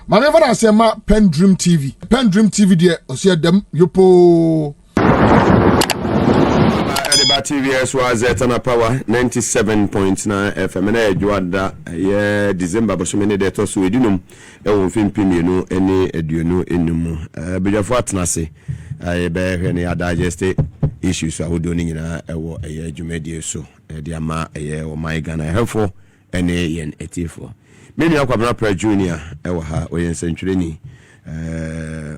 Maneva na say ma PENDREAM TV there osia dem yopo Adeba TV was Etana Power 97.9 FM na edwada December bosomene de to so edunum e won fimpimienu ene eduonu enum bejafo atnase be hwe ne digest issues ahodo ni nyina e wo adwumadi so de ama o my Ghana helpful ene yen etifo menu akwabra pra junior e wo ha oyen century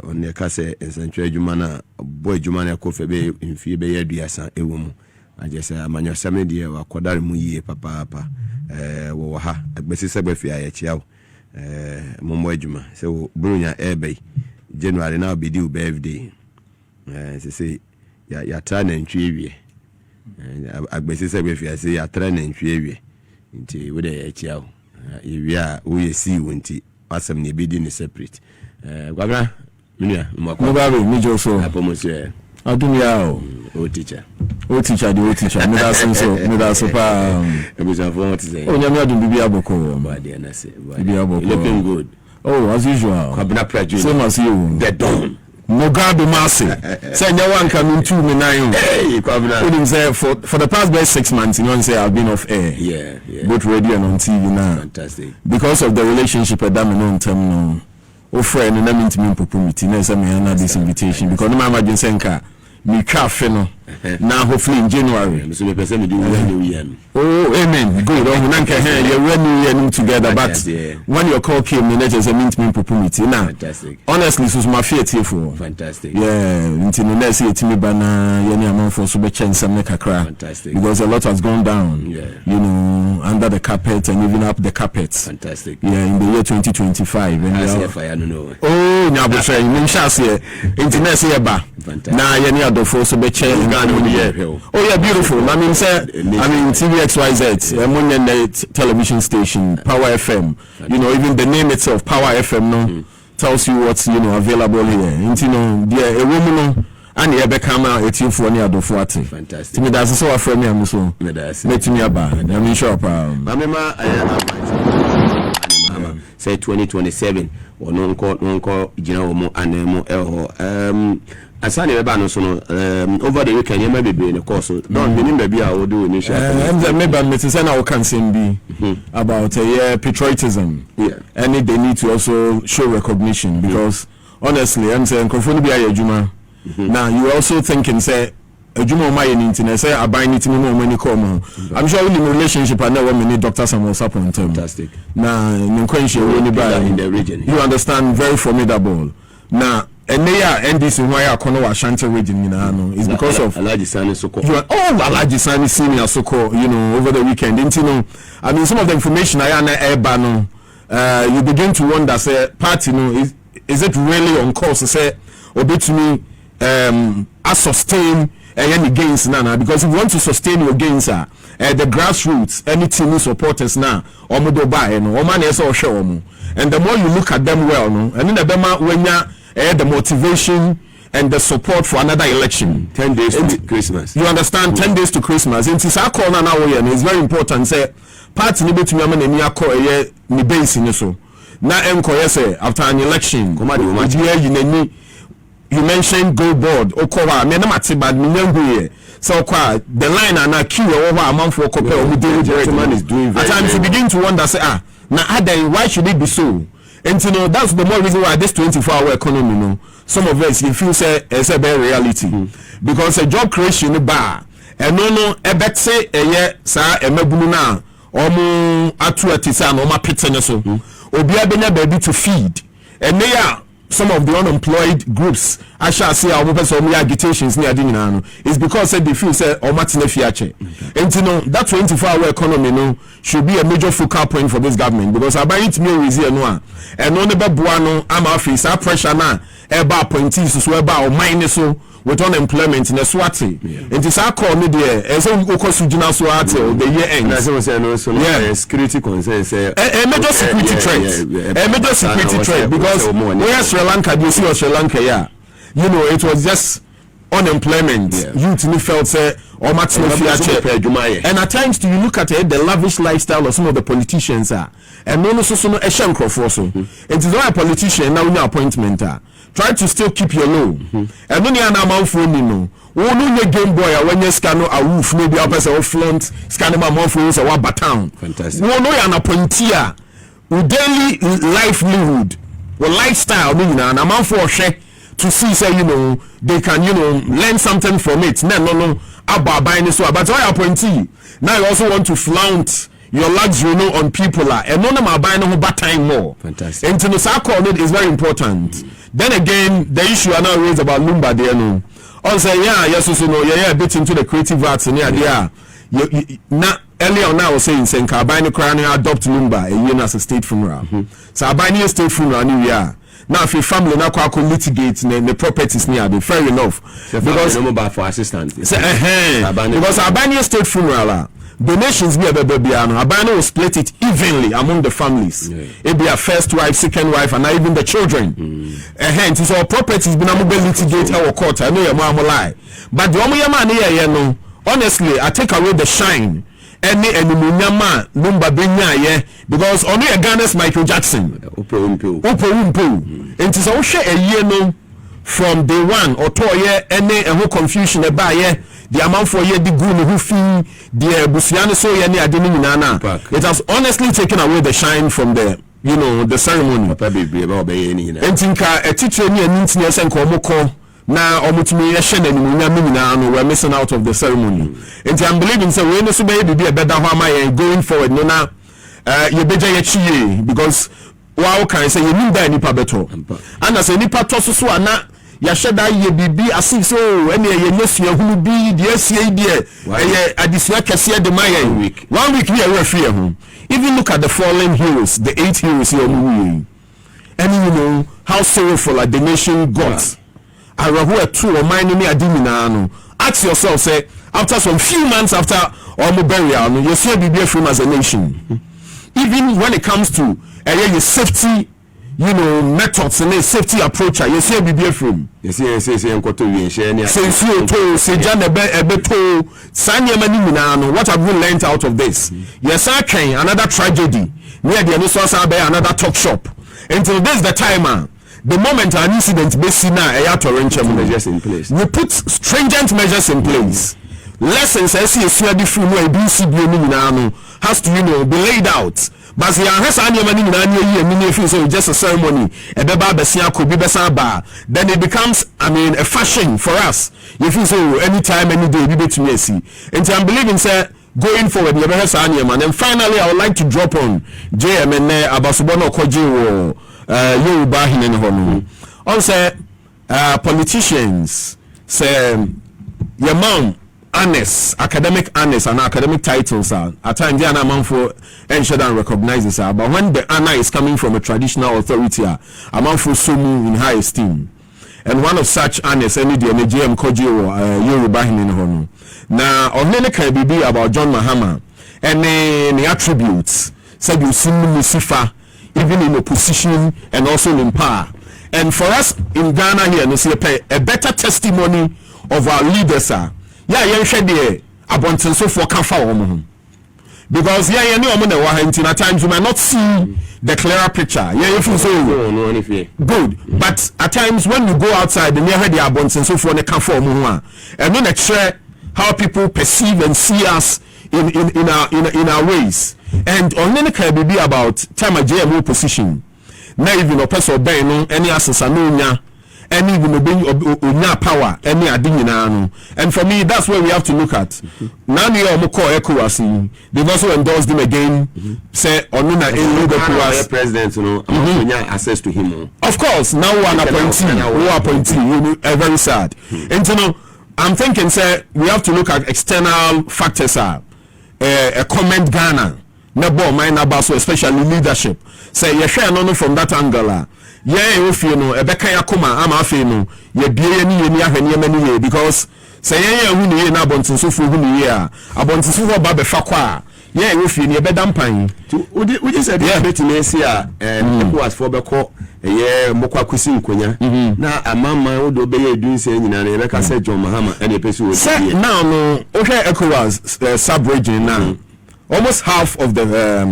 on ka se century adwuma na boy adwuma na kofe be mfie be yaduasa ewo mu ajese amanyo samedi wa kodare mu yie papa wo ha agbesi segbe fia ya chiawo momo adwuma se wo brunya ebe January na be due birthday se ya tra na ntwe ewie agbesi segbe fia se ya tra na ntwe ewie nti wo de ya chiawo ewie a wo yesi wonti asem na be di ni separate gwabra minia mo ba be mi jo so apomosie Adumia o teacher me da so pa ebuza for what is o nyame adum bibi aboko ba de na se bibi aboko looking good as usual kwabna prajuni same as you the Dȯȯm Mugabe Masi say nyawan come into me now hey kwabna wouldn't say for the past 6 months you know say I've been off air both radio and on TV now fantastic because of the relationship that I'm on term no o friend na me ntimi popumiti na say me na this invitation because no ma imagine senka me cafe no now hopefully in January so me person me do new year oh amen good oh na nka here you run new year together but when your call came me just meet me popumiti na honestly so my fear for fantastic until na say etimi bana ye ni amanfo so be chensam ne kakra because a lot has gone down you know under the carpet and even up the carpets fantastic in the year 2025 and I don't know oh nyabo say nim shase internet say ba na ye ni adofo so be chen beautiful I mean TVXYZ television station Power FM you know even the name itself Power FM no tells you what's available here and there a woman no and you be come out etin for ni adofo ate fantastic me that's so afraid me am so let me aba I mean sure mama say 2027 or nonko gina omo anemo asani eba no so no over the weekend you may be in the course don't mean baby I will do initial maybe I'm say na can be about patriotism and they need to also show recognition because honestly I'm saying confirm be ajuma now you also thinking say ajuma my internet say aban it me more money come I'm sure in relationship and now many doctors and what's up on term fantastic now in the region you understand very formidable now and they are NDC why are kono Ashanti region is because of Alaji Sani Soko Alaji Sani senior Soko over the weekend didn't I mean some of the information I am no you begin to wonder say party is it really on course to say obey to me sustain any gains now because if you want to sustain your gains the grassroots any team supporters now omodo buy and the more you look at them well and then the bema when the motivation and the support for another election 10 days to Christmas you understand 10 days to Christmas and it's our call now it's very important say party ni betumi am na ni akọ ni base ni so na enko say after an election you mentioned go board okowa me na mate bad me nyangu so kwa the line and a queue over amount for compare man is doing very at times you begin to wonder say na why should it be so. And that's the more reason why this 24-hour economy, some of us you feel say it's a bare reality because a job creation bar and no bet say sa emebulu na omo atu atisa na omo pitene so obi abenya baby to feed and they are some of the unemployed groups I shall say our person agitations near dinner is because they feel say or matine fiache and that 24-hour economy should be a major focal point for this government because I buy it me easy and no never buano am office our pressure na eba appointees so eba or mine so with unemployment in a swati it is our call me there as we go sujina so at the year end security concerns say a major security threat because where Sri Lanka you see Sri Lanka it was just unemployment youth felt say or Feȧr. And at times, you look at the lavish lifestyle of some of the politicians, and no, so a shank of also. It is not a politician now in appointment. Try to still keep your low. And when you are now for Nino, no Game Boy, when you scan a roof, maybe up as a flaunt, scan my mouth for a baton. Fantastic. No, an appointee, daily livelihood, or lifestyle, and I'm out for a share to see, say, they can, learn something from it. No, about buying this one. But why appointee? Now you also want to flaunt your luxury on people, and none of my buying no bad time more. Fantastic. And to the circle is very important. Then again, the issue I now raise about Lumba there, no. Also, a bit into the creative arts and now earlier on, I was saying, I buy the crown and adopt Lumba a year as a state funeral. So I buy a state funeral new year. Now, if your family now could litigate the properties near them, fair enough. Because no for assistance. Because I buy a state funeral. Donations be a baby, Abano will split it evenly among the families. It be a first wife, second wife, and even the children. Hence, it's all properties been able to litigate our court. I know your mom will lie, but the only man here, honestly, I take away the shine. Any munyama number benya because only a Ghana's Michael Jackson. Upo. And it's also a year no from day one or 2 year any whole confusion about the amount for year the good who fee the Busiana so any nana. It has honestly taken away the shine from the the ceremony. And think a teacher near Nintinias and Komoko now omutumi yeshe na we're missing out of the ceremony. And I'm believing so we no be a better hama going forward no na you beja ye because wow can say you need that nipa beto. And as a nipa toso so ana yasheda ye bibi asif so ene ye nyesua hunu bi de asie de adisua kese de mayen week 1 week we are free home. Even look at the fallen heroes, the 8 heroes here and how sorrowful the nation got. I who true or mine me adimina. Ask yourself, say, after some few months after our burial, you see be from as a nation. Even when it comes to safety, methods and safety approach, you see be from. Since you told what have we learned out of this? Yes, I can another tragedy near the another talk shop. Until this the timer. The moment an incident measures in place. We put stringent measures in place. Lessons has to be laid out. But just a ceremony. Then it becomes a fashion for us. If you say anytime, any day, and I'm believing sir going forward, and finally I would like to drop on JM and Abasubono Koji Yoruba hinen hono on say politicians say your mom honest academic honest and academic titles are at times they are not for ensure and recognizes but when the honor is coming from a traditional authority among for sumu in high esteem and one of such honest any the JM Koji Yoruba hinen hono now only can be about John Mahama and the attributes said you see Lucifer even in opposition and also in power. And for us in Ghana here, we see a better testimony of our leaders. Because at times you might not see the clearer picture. You feel so good. But at times when you go outside and you hear the abundance and so forth, and then share how people perceive and see us in our ways. And on any can be about time a JMO position. Now even a person obeying any assassin, any even obeying power, any adinano. And for me, that's where we have to look at. Now we are more accuracy. They've also endorsed him again. Say Onuna a president, access to him. Of course, now one appointee, very sad. And I'm thinking, sir, we have to look at external factors. A comment Ghana. Nebo mine about so especially leadership. Say you share no from that angle. If you know Ebeka Yakuma, I'm afino, ye be any because say who na bontin so for who year. Abontin so babe fakwa. If you near bedampine. Would you say the Messia and who was for Beko ɛyɛ mokwa kusi nkonya na amama wo do be ye dun se nyina na yɛbɛka sɛ John Mahama ɛna pɛ so say now no okay ECOWAS sub-region now almost half of the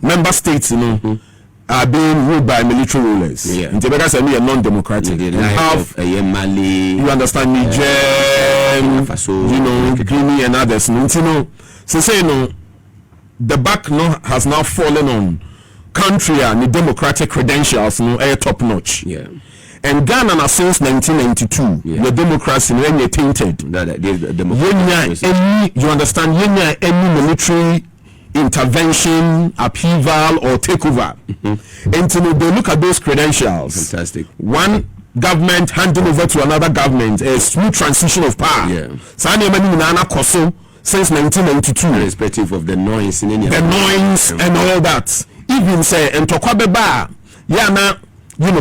member states are being ruled by military rulers. In Tibet, I mean, non-democratic. And half, Mali, you understand, Niger, Guinea and others. So say the back has now fallen on country and the democratic credentials, are top notch. Yeah. And Ghana since 1992, the democracy when tainted. You understand? Any military intervention, upheaval, or takeover. Until they look at those credentials. Fantastic. One government handing over to another government, a smooth transition of power. Yeah. Since 1992. Irrespective of the noise in any and all that. Even say, and Tokwabeba,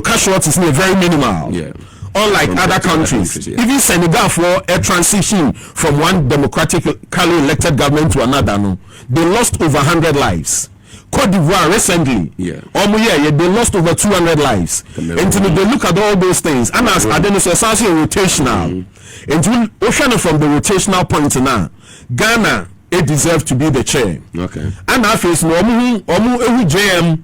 casualties are very minimal. Yeah. Unlike other countries. Even Senegal for a transition from one democratically elected government to another, they lost over 100 lives. Cote d'Ivoire recently, they lost over 200 lives. Until they look at all those things, and as Addo says, rotational. Until ocean from the rotational point now, Ghana, it deserves to be the chair. Okay. And I face omu JM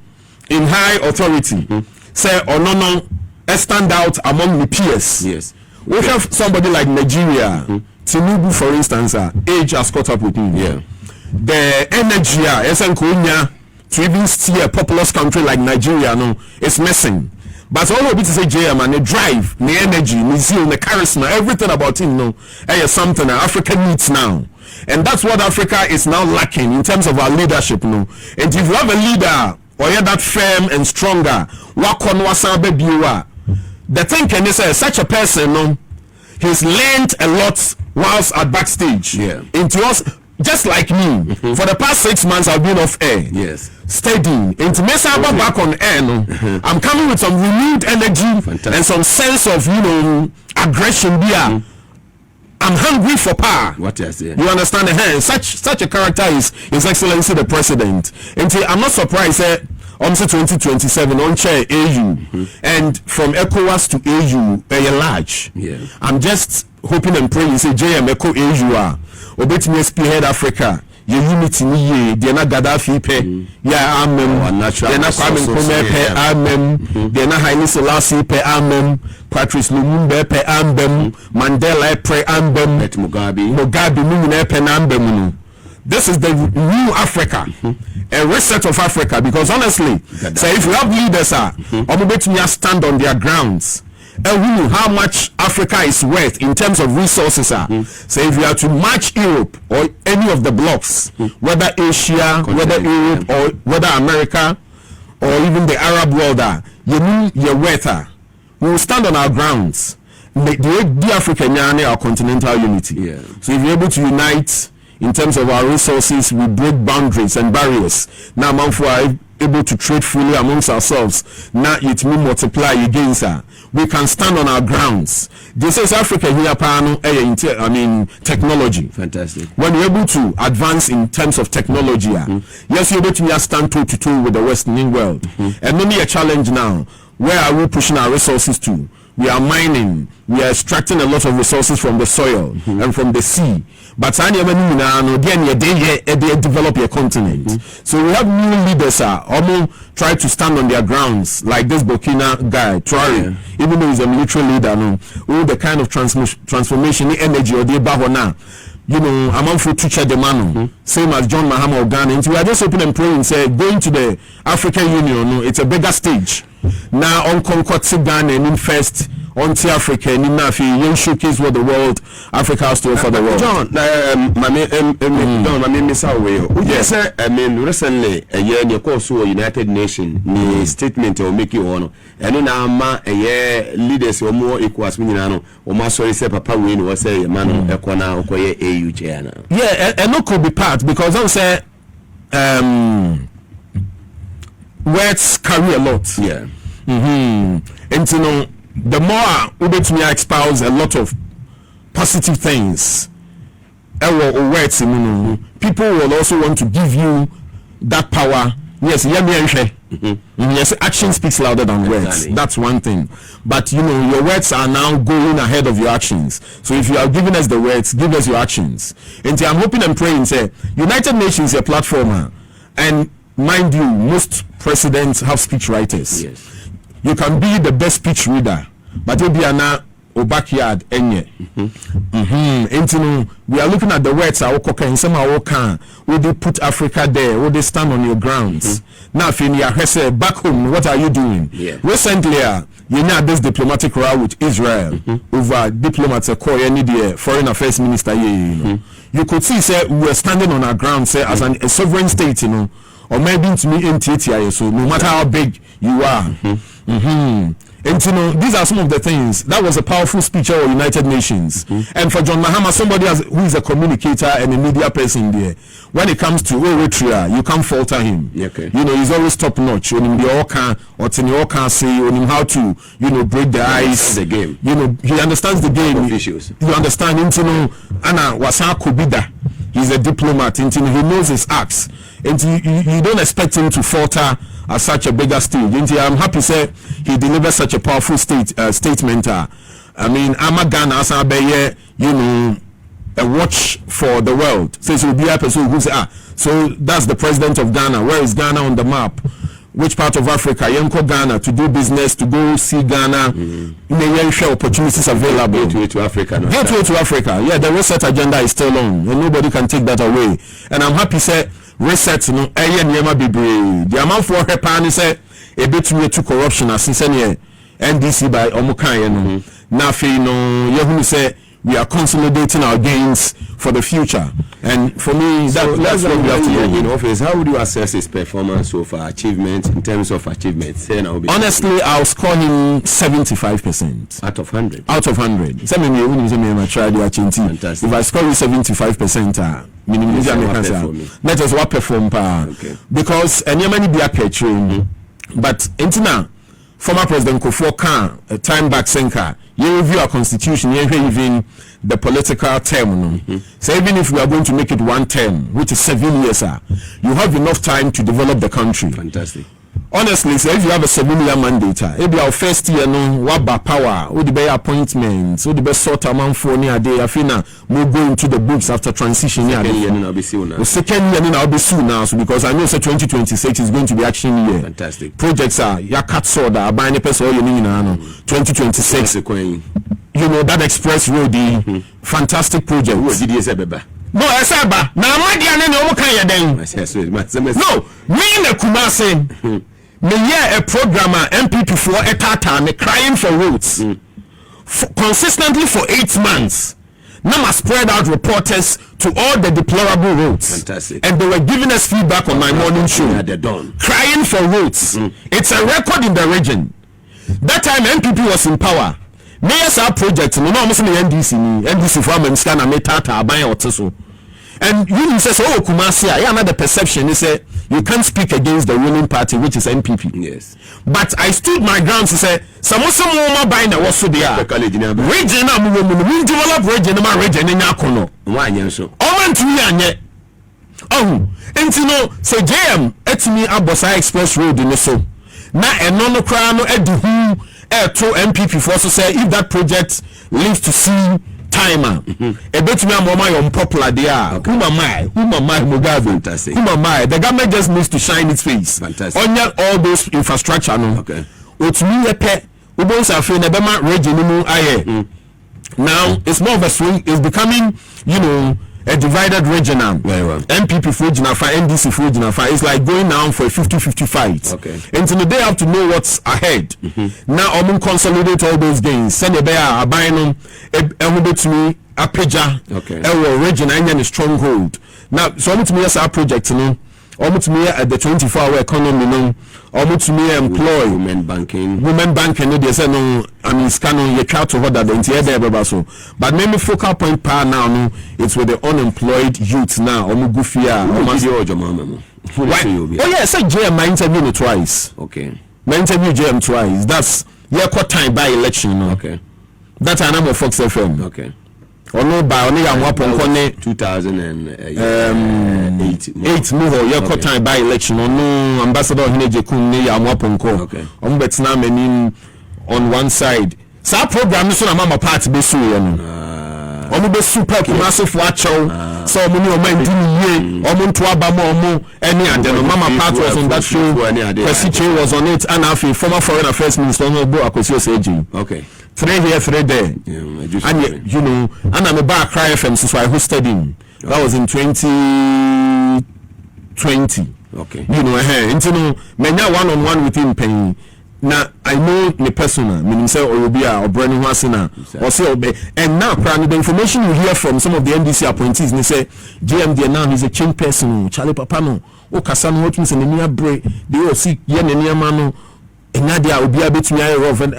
in high authority. Say no. Stand out among the peers. Yes. We have somebody like Nigeria, Tinubu, for instance, age has caught up with him. Yeah. The energy, to even steer a populous country like Nigeria, it's missing. But all of it is a JM and the drive, the energy, the zeal, the charisma, everything about him, is something that Africa needs now. And that's what Africa is now lacking in terms of our leadership. And if you have a leader, or you're that firm and stronger, the thing can say such a person, he's learned a lot whilst at backstage. Yeah. Into us, just like me. For the past 6 months, I've been off air. Yes. Steady. Into me, back on air. I'm coming with some renewed energy. Fantastic. And some sense of aggression here. I'm hungry for power. What is it? You understand? Such a character is His Excellency the President. And I'm not surprised that. 2027 on chair AU and from ECOWAS to AU large. Yeah. I'm just hoping and praying say JM ECO AU obetimi spearhead Africa. Your unity ni ye de na Gaddafi pe ya amem de na Kwame Nkrumah pe amem de na Haile Selassie pe amem Patrice Lumumba pe amem Mandela pe amem Mugabe mu pe na amem. This is the new Africa, a reset of Africa. Because honestly, so if we have leaders, stand on their grounds, and we know how much Africa is worth in terms of resources. So if you are to match Europe or any of the blocks, whether Asia, whether Europe, or whether America, or even the Arab world, you know your worth. We will stand on our grounds. The African our continental unity. Yeah. So if you're able to unite. In terms of our resources, we break boundaries and barriers. Now, we are able to trade freely amongst ourselves. Now, it will multiply against us. We can stand on our grounds. This is Africa here, technology. Fantastic. When you're able to advance in terms of technology, yes, you're able to stand toe to toe with the Western world. And maybe a challenge now. Where are we pushing our resources to? We are mining. We are extracting a lot of resources from the soil and from the sea. But they develop your continent. So we have new leaders almost try to stand on their grounds, like this Burkina guy, Traore, even though he's a military leader. All the kind of transformation, energy, or the bahona. Among for teacher the man, same as John Mahama of Ghana. And we are just open and praying, say, going to the African Union, it's a bigger stage. Now on Concord Ghana and in first on Africa and in Nafi, you showcase what the world Africa has to offer the world. John, yes, I mean recently a year in your course United Nations statement or make you honor. And now a year leaders or more equals me or my sorry say Papa win was say man Ekwana Okoye AU chair. Yeah, and no could be part because I'm say words carry a lot. Yeah. And the more Ubetumi expels a lot of positive things, people will also want to give you that power. Yes, Yes, action speaks louder than words. Exactly. That's one thing. But you know, your words are now going ahead of your actions. So if you are giving us the words, give us your actions. And I'm hoping and praying, say, United Nations is a platform, and mind you, most presidents have speech writers. Yes. You can be the best speech reader, but you'll be a backyard enye. And you know, we are looking at the words our coca and somehow can would they put Africa there, would they stand on your grounds? Now if you say back home, what are you doing? Yeah. Recently you know this diplomatic row with Israel over diplomats the foreign affairs minister you could see say we were standing on our ground say as a sovereign state, you know, or maybe to me NTT, so no matter how big you are. And you know, these are some of the things. That was a powerful speech of United Nations. And for John Mahama, somebody who is a communicator and a media person there, when it comes to Eritrea, you can't falter him. Okay. You know, he's always top notch. On him, the can say on him how to, you know, break the ice. The game. You know, he understands the game. Issues. You understand him, you know, Anna Wasa Kubida. He's a diplomat, and he knows his acts. And you don't expect him to falter at such a bigger stage. And I'm happy to say he delivered such a powerful statement. I mean, I'm a Ghana, as I you know, a watch for the world. Says so he'll be a person who say, so that's the president of Ghana. Where is Ghana on the map? Which part of Africa? Yenko Ghana to do business, to go see Ghana. May share opportunities available. Gateway to Africa. No, Gateway to Africa. Yeah, the reset agenda is still on, and nobody can take that away. And I'm happy say reset no never be brave. The amount for her pan is a bit to corruption as NDC by Omukai no. Now no you say we are consolidating our gains for the future, and for me that's what we have to do. In office, how would you assess his performance so far, achievement in terms of achievements? Honestly, I'll score him 75% out of 100. Out of 100. If I score you 75%, let us what perform because any money be a catching. But intina former President Kufuor Khan a time back sinker. You review our constitution, you even the political term. So even if we are going to make it one term, which is 7 years, you have enough time to develop the country. Fantastic. Honestly, so if you have a 7-year mandate, it be our first year no what power, what the be appointments, what the best sort of man for near day. I feel now we go into the books after transition year. The second year I'll be soon now, so because I know so 2026 is going to be action year. Fantastic. Projects are ya cut soda, buying a person you need now. 2026. You know that express road, the fantastic project. No, I said, now my dear, no, me in a Kumasi. Me a programmer NPP for a tata me crying for roads consistently for 8 months. Now I spread out reporters to all the deplorable roads. Fantastic. And they were giving us feedback on my morning show. Crying for roads. It's a record in the region. That time NPP was in power. Mayors our project no almost the NDC from and scan me tata buy or so. And you say oh Kumasi, I another perception is say you can't speak against the ruling party, which is NPP. Yes. But I stood my ground to say some more buying the was so there. Region develop region in Yakono. Why so? Oh, and you know, say JM et me Abosa Express Road in the so. Na enono kra no edu to NPP for so say if that project lives to see timer a bit me am unpopular there. Who am I Mugabe? Who am I? The government just needs to shine its face. Fantastic. On all those infrastructure no. Okay. Otumi yepe ubon sa fe na be ma region no aye. Now it's more of a swing. It's becoming, you know, a divided region now. Very well. NPP for Jinafa, NDC for Jinafa. It's like going down for a 50-50 fight. Okay. And so they have to know what's ahead. Now I'm consolidate all those gains. Send a bear, a buying to me, a pager, a region, and then a stronghold. Now, so to me as our project, you know, almost me at the 24-hour economy, you know, almost me employ women banking. They say no, I mean, scan you try to hold that the entire day, so. But maybe focal point power now, no, it's with the unemployed youth now. Feȧr. Oh yeah, so JM my interview twice. Okay. My interview JM twice. That's cut time by election, no. Okay. That's a number of Fox FM. Okay. ono ba ono ya mwaponko ne 2008 mu ho ye time by election ono ambassador Hineje kun ne ya mwaponko omo betina manim on one side sa program so na mama party be so ye no omo be super kumase fo achew so omo ni omo ndi ye omo nto aba mo omo any ade no mama party was on that show Kwesi was on it and afi former foreign affairs minister no Bo Akwesi Oseji okay 3 here 3 there and you know and I'm a back cry FM so I hosted him that was in 2020 okay you know into no menya one-on-one with him paying. Now I know the persona, meaning say Orobia or Brennan Wasina or say and now the information you hear from some of the NDC appointees, they say GMD now he's a change person, Charlie Papano, O Kasano Hotmans and the near break, they all see Yen and Yamano, and Nadia will be a bit near of and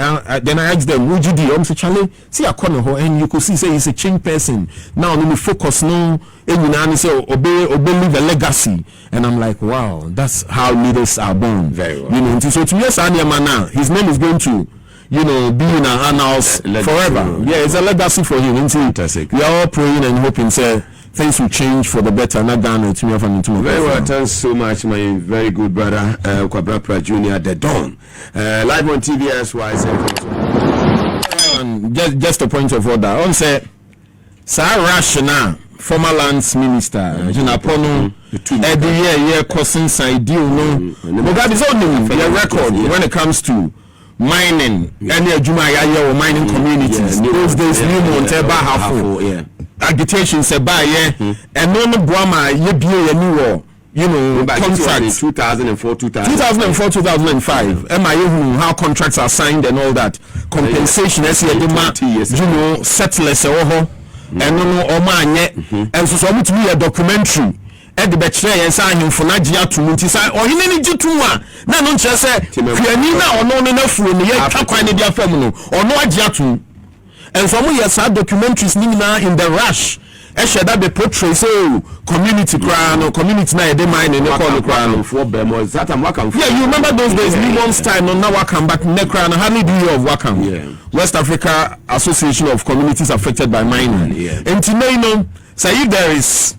then I asked them, would you do? Say Charlie, see a corner and you could see say he's a change person. Now let me focus no and you say obey leave a legacy. And I'm like, wow, that's how leaders are born. Very well. You know, so to yes, now his name is going to, you know, be in our annals forever. Yeah, it's a legacy for him. Fantastic. We are all praying and hoping, say, things will change for the better. Not Ghana to me from very well. Thanks so much, my very good brother, Kwabra Junior, the Dawn, live on TVS. Just a point of order. On say, Sir Rashana, former lands minister, Jinapono, every year causing side deal no. But that is only their record when it comes to mining. Any Juma or mining communities. Those days, new Monteba Hafo, agitation se buy and no Brahma ye be a new war. You know, contracts 2004-2005. How contracts are signed and all that. Compensation, you know, settlers and no omanye and so to be a documentary. And the betray and sign him for Nadia to Muntisai or in any Jitua. No, no, just say, Pianina or no enough room, yet Kakwanidia Feminine or no Ajiatu. And for me, yes, documentaries Nina in the rush. That be portray so community crown or community na they mine and they call the crown for Bemo. Yeah, you remember those days, Limon's time on now Wakam back in the crown, hardly do you of Wakam. West Africa Association of Communities Affected by Mining. And to know, say if there is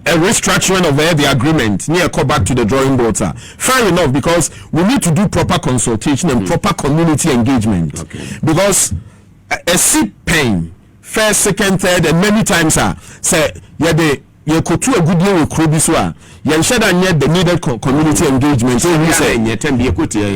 a restructuring of the agreement, near go back to the drawing board. Fair enough, because we need to do proper consultation and proper community engagement. Because a sick pain. First, second, third, and many times say you could do a good deal with Krubiswa. You should have the needed community engagement. So we say a kutia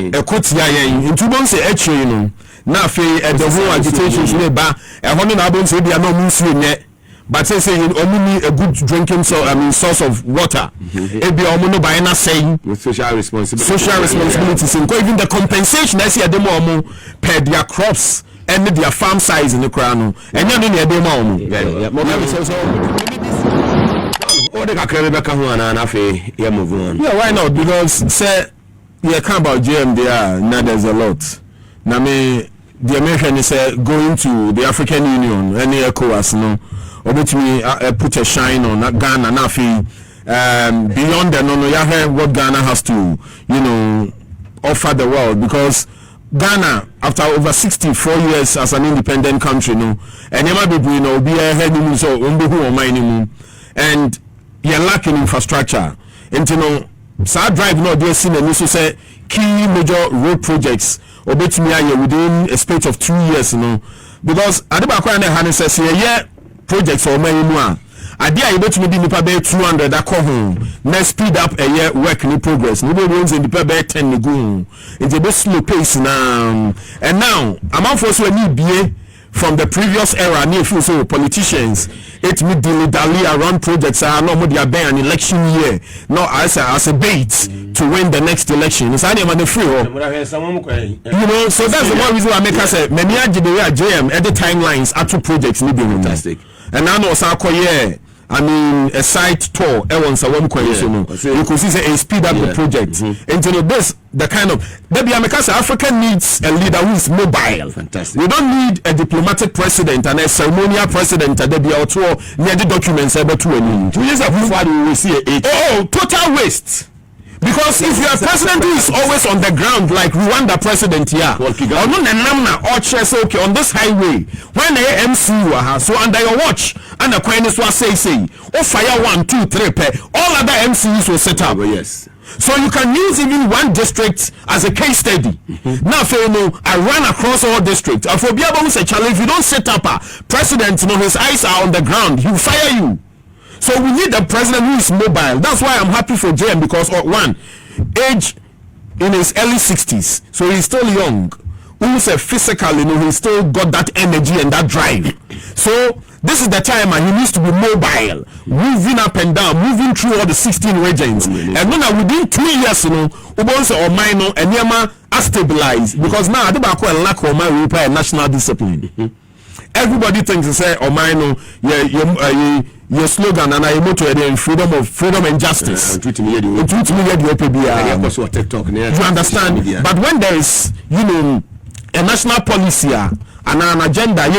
in 2 months actually, you know. Now at the whole agitation neighbor, a honorable say they are not moving yet. But say you only need a good drinking source of water. It be almost by na saying social responsibilities. Even the compensation I see at the moment per their crops. And their farm size in the crown, and then in the demo. Yeah, why not? Because say you come about GMDR, now there's a lot. Now me the American is going to the African Union, any ECOWAS, no, or bet me put a shine on Ghana, nothing beyond the no, you heard what Ghana has to, you know, offer the world because. Ghana, after over 64 years as an independent country, no, and you might be a head so and you're lacking infrastructure. And you know, South Drive, no, they're seeing and also say key major road projects or bet me within a space of 2 years, you know, because Addo and says yeah, projects or many more. Idea you bet me the nipa be 200 that come home. Let's speed up a year work in progress. Nobody runs in the nipa be 10 go. It's a bit slow pace now. And now I'm out for so need BA from the previous era. Near few so politicians it me dilly around projects are no more they are an election year. No as a bait to win the next election. It's only on the free. You know, so that's the one reason why I make us say many JM at the timelines are 2 projects need be fantastic. And now no sa koye I mean a site tour once a one question you could see a speed up the project and you know this the kind of maybe Africa needs a leader who is mobile. Fantastic. We don't need a diplomatic president and a ceremonial president that be out near the documents able to 2 years ago we see total waste. Because if you are a president who is always on the ground, like Rwanda president here, okay, on this highway, when the MC so under your watch, and the Queen is what say, oh, fire 1, 2, 3, all other MCs will set up. Yes. So you can use even one district as a case study. Now, for I run across all districts. And for Biaba who say, Charlie, if you don't set up a president, his eyes are on the ground, he'll fire you. So we need a president who is mobile. That's why I'm happy for JM, because one, age in his early 60s, so he's still young. Who's a physical, he's still got that energy and that drive. So this is the time and he needs to be mobile, moving up and down, moving through all the 16 regions. And then within 2 years, Ubonse or minor and Yama are stabilized, because now I think I lack of my repair national discipline. Everybody thinks to say, oh minor, your slogan and I motto in freedom and justice. You understand? But when there is, a national policy and an agenda,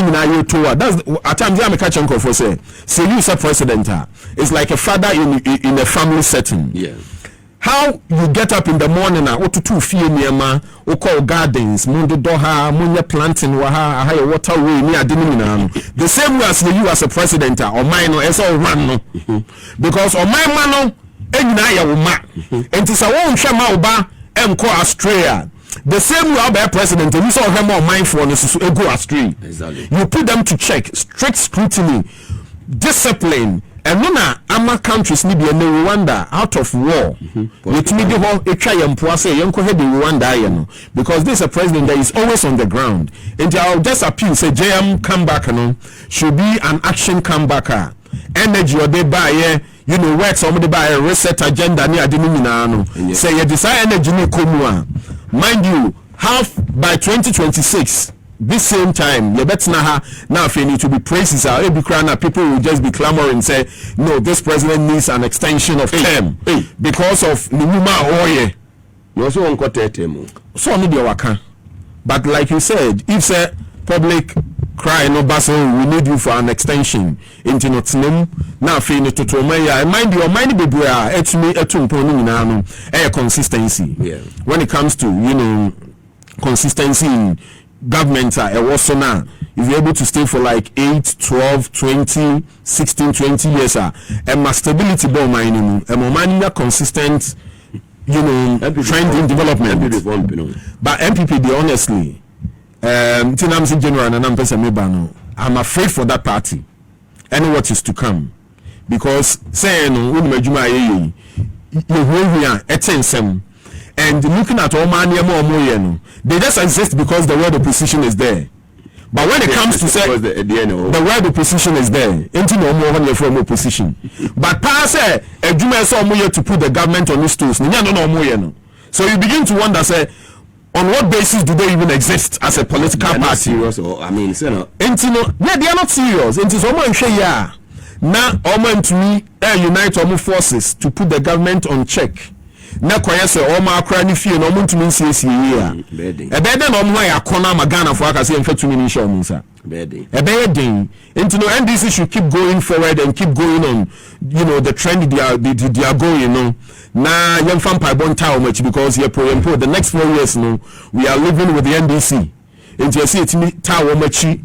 that's at times I'm a catching call for say you say president. It's like a father in a family setting. Yeah. How you get up in the morning and what to do fear near call gardens, mundo doha, munya planting waha, high water way near the same way as you as a president or mine or all run because on my mano enaya uma and it's a one shama uba Australia. The same way our president, and you saw him more mindfulness to go astray. Exactly. You put them to check, strict scrutiny, discipline, and none ama countries need be in Rwanda out of war. With me the whole Rwanda, because this is a president that is always on the ground. And I'll just appeal, say JM comeback, should be an action comebacker. Energy or they buy work somebody buy a reset agenda near the say you desire energy ni komua. Mind you, half by 2026, this same time, you bet now if you need to be praises people will just be clamoring and say, no, this president needs an extension of term because of Numa Oye. You also want to so need your waka. But like you said, if say public cry no basso, we need you for an extension into Nottingham. Now feel to Tomaya. Mind you, mind be it's me a consistency. Yeah. When it comes to consistency in government, also now if you're able to stay for like 8, 12, 20, 16, 20 years, and my stability ball mining, and my consistent, trend in development. But NPP, they honestly. General and I'm afraid for that party and what is to come, because saying and looking at all man they just exist because the word opposition is there. But when it comes to say the word opposition is there, ain't no more from opposition. But pass a to put the government on these tools. So you begin to wonder, say, on what basis do they even exist as a political party? Serious, or, I mean, they are not serious. It is almost now almost to me unite all forces to put the government on check. Now say all my cranny fear no to me see here. A better no more a corner magana for I say 2 minutes show me sir. A bad thing. Into no NDC should keep going forward and keep going on, the trend they are going, Now young fan pie tower much because here the next 4 years we are living with the NDC. Into you see it me tower much and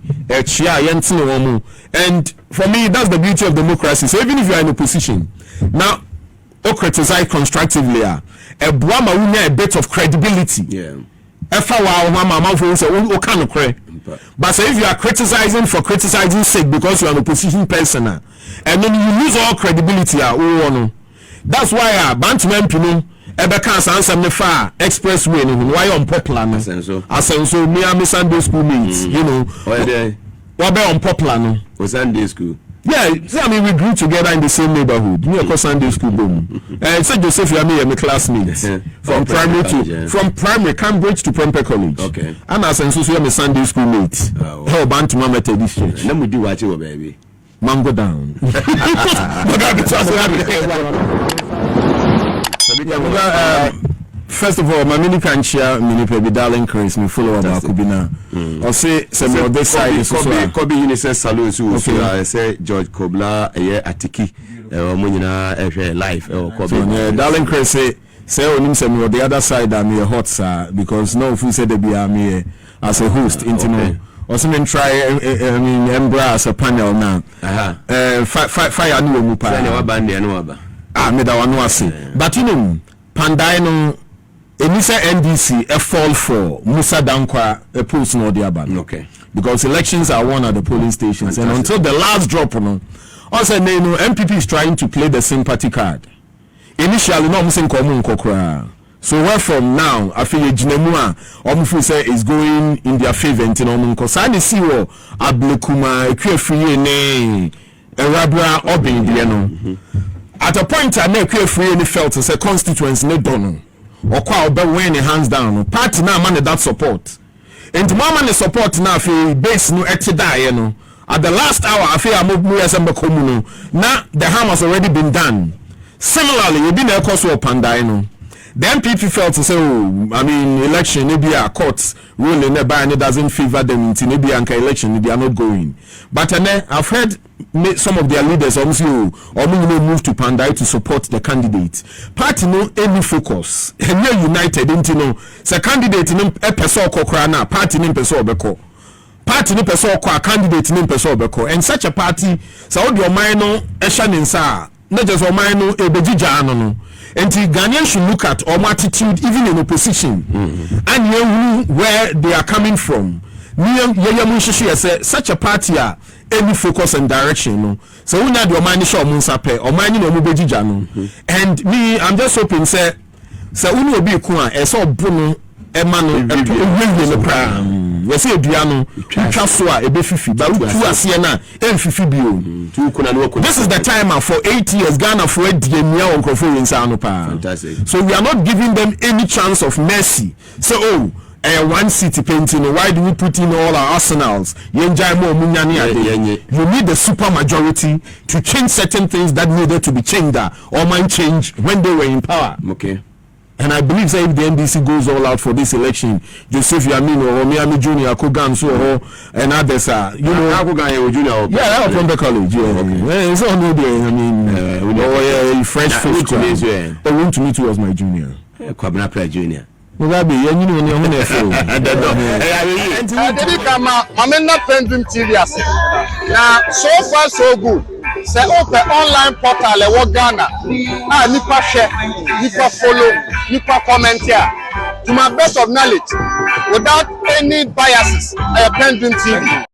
for me that's the beauty of democracy. So even if you are in opposition, now criticize constructively a bit of credibility. Yeah. But so if you are criticizing for criticizing sake because you are an opposition person and then you lose all credibility, that's why Bantam Pino Ebeka answer me far expressway why unpopular so me and Sunday school mates, what be unpopular Sunday school. Yeah, see, I mean, we grew together in the same neighborhood. Me a Sunday school boom. And St. Joseph, you are my classmates from primary Cambridge to Prempeh College. Okay. And as in so you are my Sunday school mates. How about to Mama Teddy Church? Let me do what you baby. Mango down. First of all, my mini can share mini baby darling Chris me follow about Kubina. Or say some of this side is Kobe Unisex Salute so say George Kobla Atiki Munina life Kobe. Darling Chris say say onim say me on the other side I'm here hot sir because no if we say they be me as a host into no also mean try I mean embrace a panel now fire no mu pa na wa band no aba me da one was but you know pandai no Enisa NDC a fall for Musa Dankwa a post no the aba okay because elections are won at the polling stations. Fantastic. And until the last drop no also NPP is trying to play the sympathy card. Initially no missing common kokra. So where from now I feel Jinemua Omufu say is going in their favor and Sani Siwo Ablekuma Ekwefriye ne Erabra Obin no. At a point I know Ekwefriye ne felt as a constituency ne dono. Or kwa obe when hands down. Party now man that support. And mama ne support na fi base no etida no. At the last hour I feel amobu esembe komu no. Na the harm has already been done. Similarly, you been a course of pandai no. The NPP felt to say, oh, I mean, election, maybe a court ruling nearby and it doesn't favor them into maybe an election, they are not going. But I've heard some of their leaders also move to Pandai to support the candidate. Party no any focus. And you're united into no. So candidate no a person kokrana, party no person beko. Party no person kwa candidate no person beko. And such a party, so your mind no eshanin sa. Not just your mind no ebejija no. And the Ghanaians should look at our attitude even in opposition and you where they are coming from. Such a party any focus and direction no. So we need your mind show munsape or mind no mubejija no. And me I'm just hoping say uni obi kwa so bunu emano no pra. We say aduano twa so a ebe fifi ba tu ase na emfifi bio. This is the time for 8 years Ghana for edie on crofo insa no pa. Fantastic. So we are not giving them any chance of mercy. So one city painting, why do we put in all our arsenals? You need the super majority to change certain things that needed to be changed or might change when they were in power. Okay. And I believe that if the NDC goes all out for this election, Joseph Yamino or Miami Junior, Kogan, so and others are, you know, Kogan Junior. Yeah, from the college. Yeah, okay. It's all new there. I mean, French face. The one to meet was my junior. Kwabena play junior. Well, that be you know when you're phone. I did come out. I'm in the Pendream TV. Now, so far so good. Say open online portal e wo Ghana. Nipa share, nipa follow, nipa comment here. To my best of knowledge, without any biases, I Pendream TV.